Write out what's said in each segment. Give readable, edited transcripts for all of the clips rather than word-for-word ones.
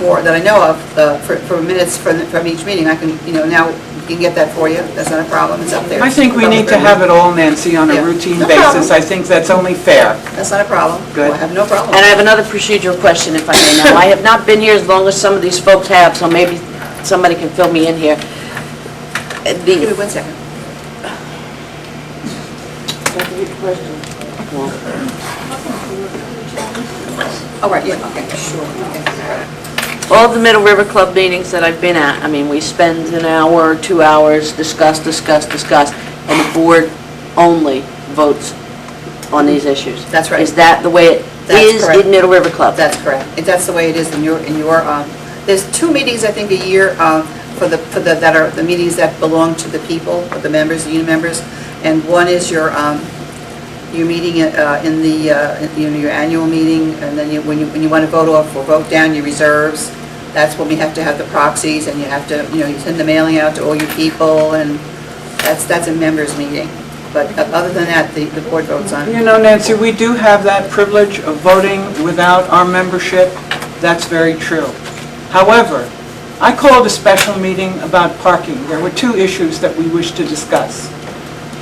that I know of, for minutes from each meeting. I can, now we can get that for you. That's not a problem. It's up there. I think we need to have it all, Nancy, on a routine basis. I think that's only fair. That's not a problem. Good. I have no problem. And I have another procedural question, if I may now. I have not been here as long as some of these folks have, so maybe somebody can fill me in here. Give me 1 second. Oh, right, yeah, okay, sure. Okay. All the Middle River Club meetings that I've been at, I mean, we spend an hour or 2 hours, discuss, and the board only votes on these issues. That's right. Is that the way it is in Middle River Club? That's correct. That's the way it is in your, there's 2 meetings, I think, a year, that are the meetings that belong to the people, or the members, the union members, and one is your meeting in your annual meeting, and then when you want to vote off or vote down your reserves, that's when we have to have the proxies, and you have to, you send the mailing out to all your people, and that's a members meeting. But other than that, the board votes on it. Nancy, we do have that privilege of voting without our membership. That's very true. However, I called a special meeting about parking. There were 2 issues that we wish to discuss.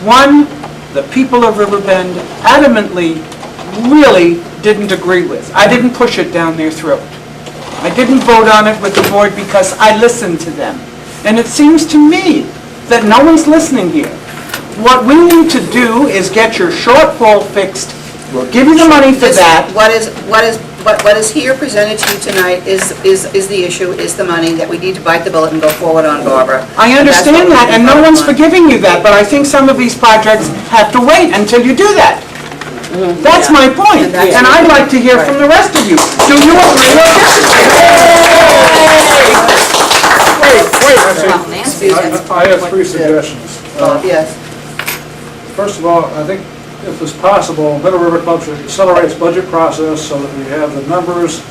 One, the people of Riverbend adamantly really didn't agree with. I didn't push it down their throat. I didn't vote on it with the board because I listened to them. And it seems to me that no one's listening here. What we need to do is get your shortfall fixed. We'll give you the money for that. What is here presented to you tonight is the issue, is the money that we need to bite the bullet and go forward on, Barbara. I understand that, and no one's forgiving you that, but I think some of these projects have to wait until you do that. That's my point, and I'd like to hear from the rest of you. Do you agree or disagree? I have 3 suggestions. Yes. First of all, I think if it's possible, Middle River Club should accelerate its budget process so that we have the numbers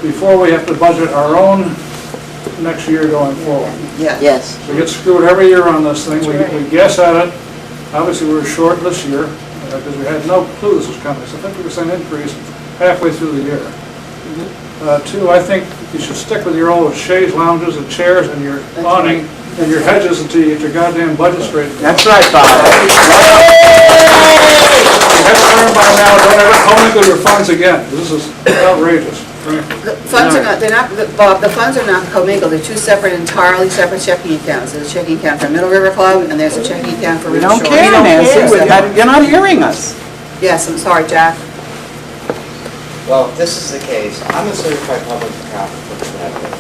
before we have to budget our own next year going forward. Yes. We get screwed every year on this thing. We guess at it. Obviously, we were short this year because we had no clue this was coming. It's a 50% increase halfway through the year. 2, I think you should stick with your old chaise lounges and chairs and your awning and your hedges until you get your goddamn budget straight. That's right, Bob. You have to learn by now, don't ever commingle your funds again. This is outrageous. The funds are not, Bob, the funds are not commingled. They're 2 entirely separate checking accounts. There's a checking account for Middle River Club, and there's a checking account for We River don't Shore. care, Nancy. You're not hearing us. Yes, I'm sorry, Jack. Well, if this is the case, I'm a certified public accountant for Connecticut.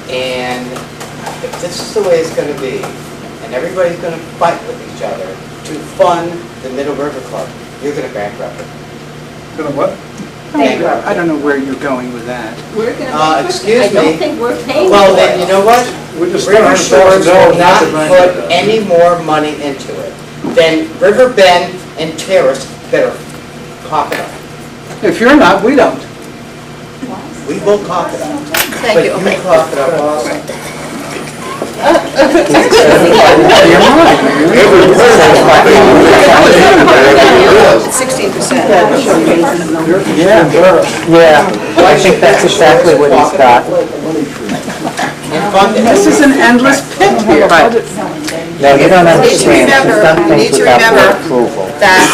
And if this is the way it's going to be, and everybody's going to fight with each other to fund the Middle River Club, you're going to bankrupt it. Going to what? Bankrupt I don't know where you're going with that. We're going to excuse me. I don't think we're paying Well, for then, it. you know what? We just River Shores will not $100,000 put any more money into it. Then River Bend and Terrace better cough it up. If you're not, we don't. We will cough it up. Thank you. But you cough it up also. It's 16%. Yeah, I think that's exactly what he's got. This is an endless pit here. No, you don't You need to understand. She's remember, done you need things to without remember board approval. that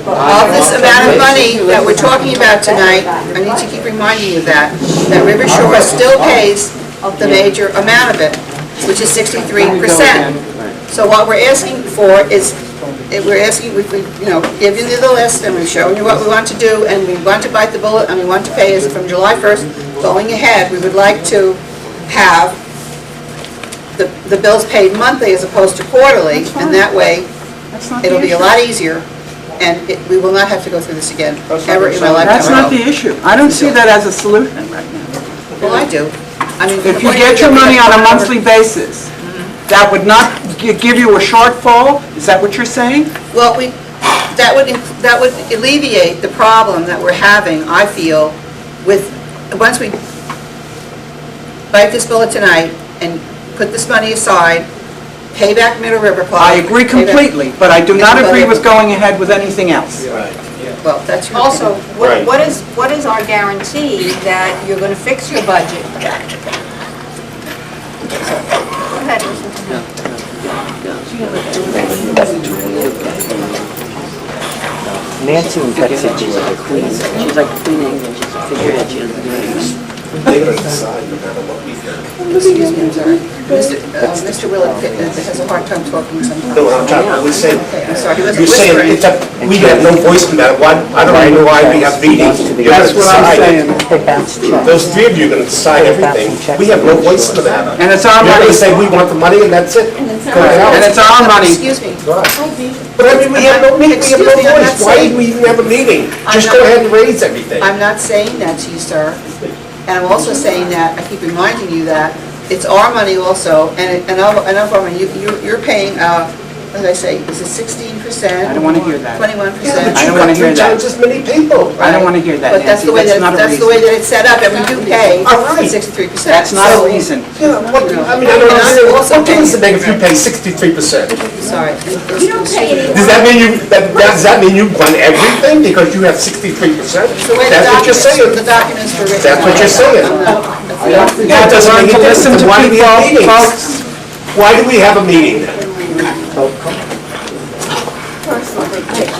of this amount of money that we're talking about tonight, I need to keep reminding you that River Shore still pays the major amount of it, which is 63%. So what we're asking for is, we're asking, we've given you the list, and we've shown you what we want to do, and we want to bite the bullet, and we want to pay as from July 1st going ahead. We would like to have the bills paid monthly as opposed to quarterly, and that way it'll be a lot easier, and we will not have to go through this again ever in my lifetime. That's not the issue. I don't see that as a solution right now. Well, I do. I mean, If you get your money on a monthly basis, that would not give you a shortfall? Is that what you're saying? Well, that would alleviate the problem that we're having, I feel, with, once we bite this bullet tonight and put this money aside, pay back Middle River Club. I agree completely, but I do not agree with going ahead with anything else. well, that's your Also, opinion. Right. what is our guarantee that you're going to fix your budget? Go ahead, listen to him. Nancy and Betsy do like a queen. She's like cleaning, and she's a figurehead, she doesn't do anything. They're gonna decide no matter what we think. Excuse me, I'm sorry. Mr. Willett has a hard time talking sometimes. No, I'm trying, we're saying, Okay, I'm sorry, he wasn't you're saying whispering. it's up, we have no voice in that, why, I don't even know why we have meetings. You're gonna That's what I'm decide. saying. Hey, bounce check. Those three of you are gonna decide everything, we have no voice in the matter. And it's our You're money. gonna say, we want the money and that's it. Go And ahead. it's our money. Excuse me. But I mean, we have no meeting, we have no Excuse me, I'm not voice, why saying- did we even have a meeting? I'm Just not- go ahead and raise everything. I'm not saying that to you, sir. And I'm also saying that, I keep reminding you that it's our money also, and of our money, you're paying, what did I say, is it 16%? I don't want to hear that. 21%? I don't wanna hear that. Three times as many people. I don't want to hear that, But that's Nancy, the way that's that, not a that's the way reason. that it's set up, and we do pay All right. 63%. That's not a So- reason. Yeah, what, I mean, I don't And I'm understand, also what difference does it paying- make if you pay 63%? Sorry. You don't pay any Does that mean does that mean you run everything because you have 63%? It's the way the That's what you're documents, the saying. documents were written. That's what you're saying. You have to doesn't learn make to a listen difference. to Why do we have people, meetings? folks. Why do we have a meeting then?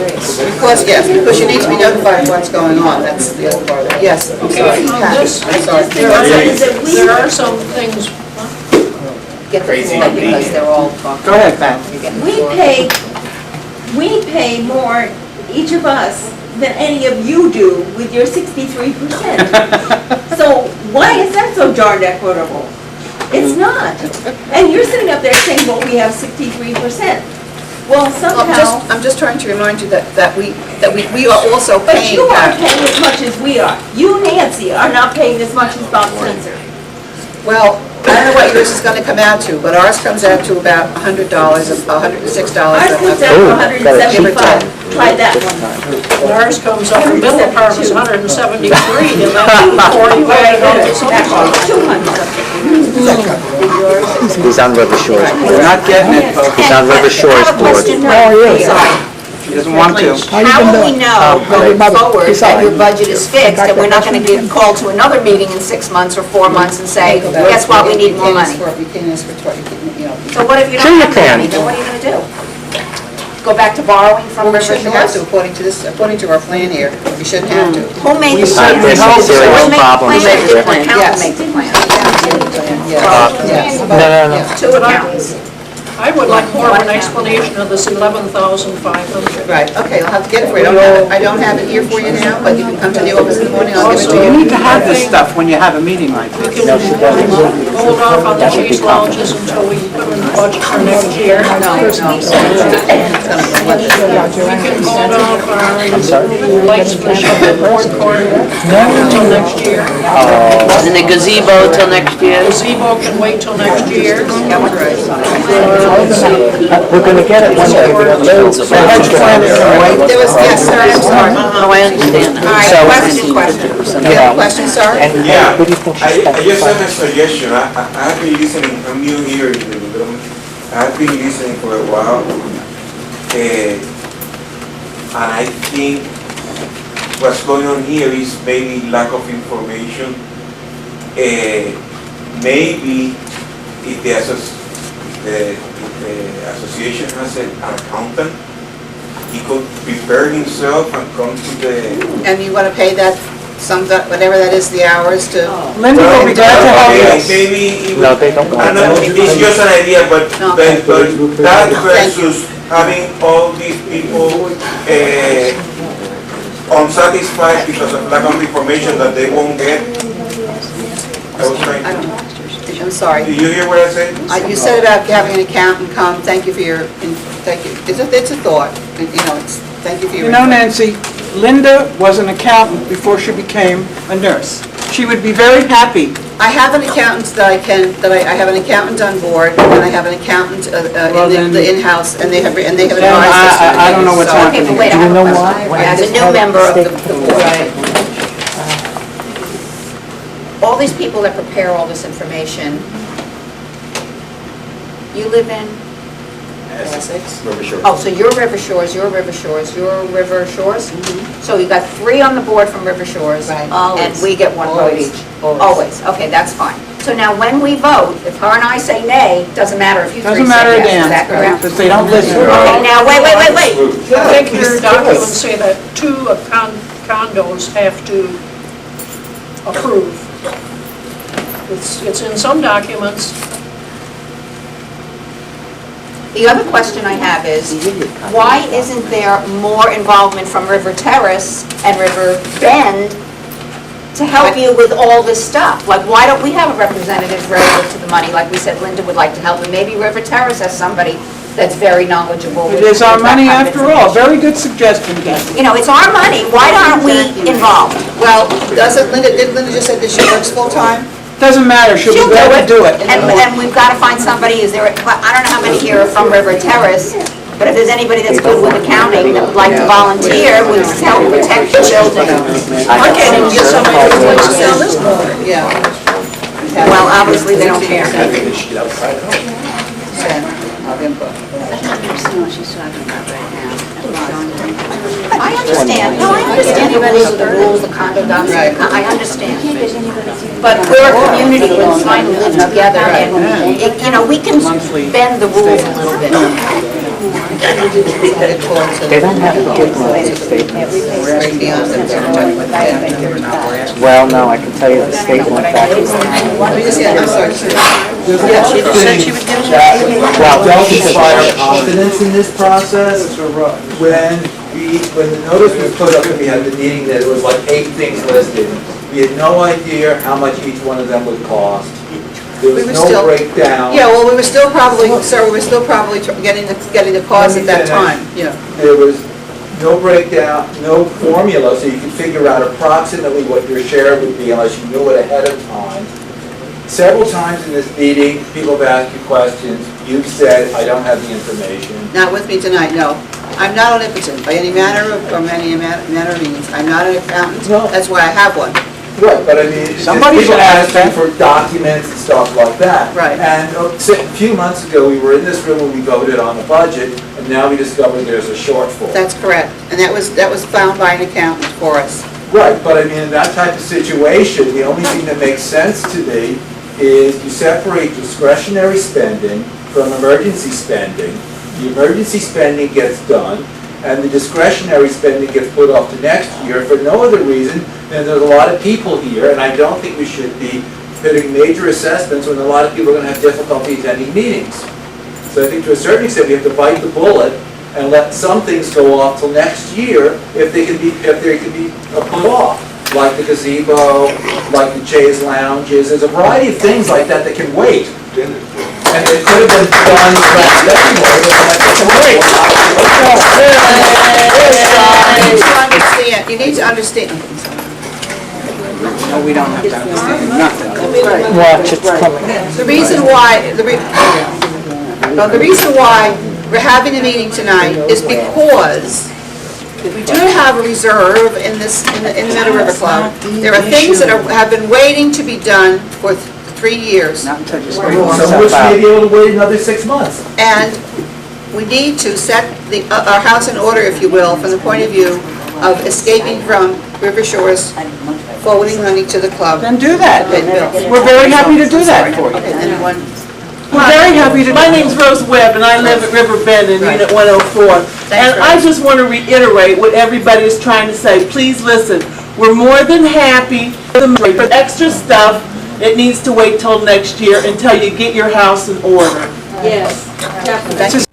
Because you need to be notified of what's going on, that's the other part of it. Yes, I'm sorry, Pat, I'm sorry. There are some things, Get the Crazy. floor because they're all talking. Go ahead, Pat. We pay more, each of us, than any of you do with your 63%. So why is that so darned equitable? It's not. And you're sitting up there saying, well, we have 63%. Well, somehow, I'm just trying to remind you that we are also but paying you aren't that. paying as much as we are. You, Nancy, are not paying as much as Bob Spencer. Well, I don't know what yours is gonna come out to, but ours comes out to about $100, $106. Ours comes out to 175. Try that one. ours comes up, the middle part is 173, and that's 40 He's on River Shores We're Board. not getting it, folks. He's on River Shores Board. She doesn't want to. How will we know going forward that your budget is fixed and we're not going to get called to another meeting in 6 months or 4 months and say, guess what, we need more money? You can't ask for 20, you know. So what if you Sure don't you have the can. money, then what are you going to do? Go back to borrowing from We River shouldn't have to, Shores? according to our plan here, we shouldn't have to. Who made the We plan? certainly hope so. Who made the Problems plan? there. The accountant Yes. made the plan. Yes. No. Two accountants. I would like more of an explanation of this 11,500. Right, okay, I'll have to get it for you. I don't have it here for you now, but you can come to the office in the morning, I'll give it to You you. need to have this stuff when you have a meeting like this. We can hold off on the cheese lounges until we put in the budget for next year. We can hold off our lights for the fourth quarter until next year. And the gazebo till next year. Gazebo can wait till next year. We're gonna get it one day. We have loads of There was, yes, sir, I'm sorry. Oh, I understand. All right, So- question. You have a question, sir? And Yeah, what do you think she I spent? just have a suggestion. I have been listening, I'm new here in the development. I have been listening for a while. And I think what's going on here is maybe lack of information. Maybe if the association has an accountant, he could prepare himself and come to the... And you want to pay that, whatever that is, the hours to? Linda will be glad to help you. Maybe... No, they don't go. I know, it's just an idea, but Okay. that versus having all these people unsatisfied because of lack of information that they won't get. I was trying I to... don't know. I'm sorry. Did you hear what I said? You said about having an accountant come, thank you for your, thank you. It's a thought, and, you know, thank you for your. You know, Nancy, Linda was an accountant before she became a nurse. She would be very happy. I have an accountant I have an accountant on board, and I have an accountant in the in-house, and they have advised us. I don't know what's So- happening. Okay, but wait, I Do you have know a what? question. When As this a new part of member of the the state- board, all these people that prepare all this information, you live in Essex. River Shores. Oh, so your River Shores, your River Shores, your River Shores? So you got 3 on the board from River Shores. Right. And Always. we get 1 vote Always. each. Always, okay, that's fine. So now when we vote, if her and I say nay, doesn't matter if you 3 Doesn't say matter a yes, damn, is that correct? because they don't listen. Okay, now, wait. I think your documents say that 2 condos have to approve. It's in some documents. The other question I have is, why isn't there more involvement from River Terrace and River Bend to help you with all this stuff? Like, why don't we have a representative relative to the money? Like we said, Linda would like to help, and maybe River Terrace has somebody that's very knowledgeable. It with is our that money kind of after all. information. Very good suggestion, Kathy. You know, it's our money, why aren't we involved? Well, did Linda just say that she works full-time? Doesn't matter, she'll be glad to do it. And we've got to find somebody, I don't know how many here are from River Terrace, but if there's anybody that's good with accounting that would like to volunteer, would help protect the building. I can't even get somebody who wants to sell this board. Yeah. Well, obviously, they don't care. I think they should get outside. I understand, no, I understand the rules, the condo docs, Right. I understand. But we're a community, we're trying to live together, and, you know, we can bend the rules a little bit. They don't have to give monthly statements. Right beyond the Well, no, I can tell you the state went back. Let me just get, I'm sorry. Yeah, she said she would give it. Well, Don't inspire confidence in this process. When the notice was put up and we had the meeting, that it was like 8 things listed. We had no idea how much each one of them would cost. There was We were no still- breakdown. Yeah, well, we were still probably getting the cost at that time, yeah. There was no breakdown, no formula, so you could figure out approximately what your share would be unless you knew it ahead of time. Several times in this meeting, people have asked you questions. You've said, I don't have the information. Not with me tonight, no. I'm not omnipotent by any manner of means. I'm not an accountant, No. that's why I have one. Right, but I mean, Somebody people should ask ask you that. for documents and stuff like that. Right. And a few months ago, we were in this room when we voted on the budget, and now we discovered there's a shortfall. That's correct, and that was found by an accountant for us. Right, but I mean, in that type of situation, the only thing that makes sense to me is you separate discretionary spending from emergency spending. The emergency spending gets done, and the discretionary spending gets put off to next year for no other reason than there's a lot of people here, and I don't think we should be putting major assessments when a lot of people are going to have difficulty attending meetings. So I think to a certain extent, we have to bite the bullet and let some things go off till next year if they can be put off, like the gazebo, like the chaise lounges. There's a variety of things like that that can wait. And it could have been done last anyway. You need to understand. No, we don't have to understand nothing. Watch, it's coming. The reason why we're having a meeting tonight is because we do have a reserve in the Middle River Club. There are things that have been waiting to be done for 3 years. Not until you Some straighten of us yourself may out. be able to wait another 6 months. And we need to set our house in order, if you will, from the point of view of escaping from River Shores, forwarding money to the club. Then do that. Okay, Bill. We're very happy to do that for you. Okay, anyone? We're very happy to. My name's Rose Webb, and I live at River Bend in Unit 104. And I just want to reiterate what everybody is trying to say. Please listen. We're more than happy for extra stuff. It needs to wait till next year until you get your house in order. Yes, definitely.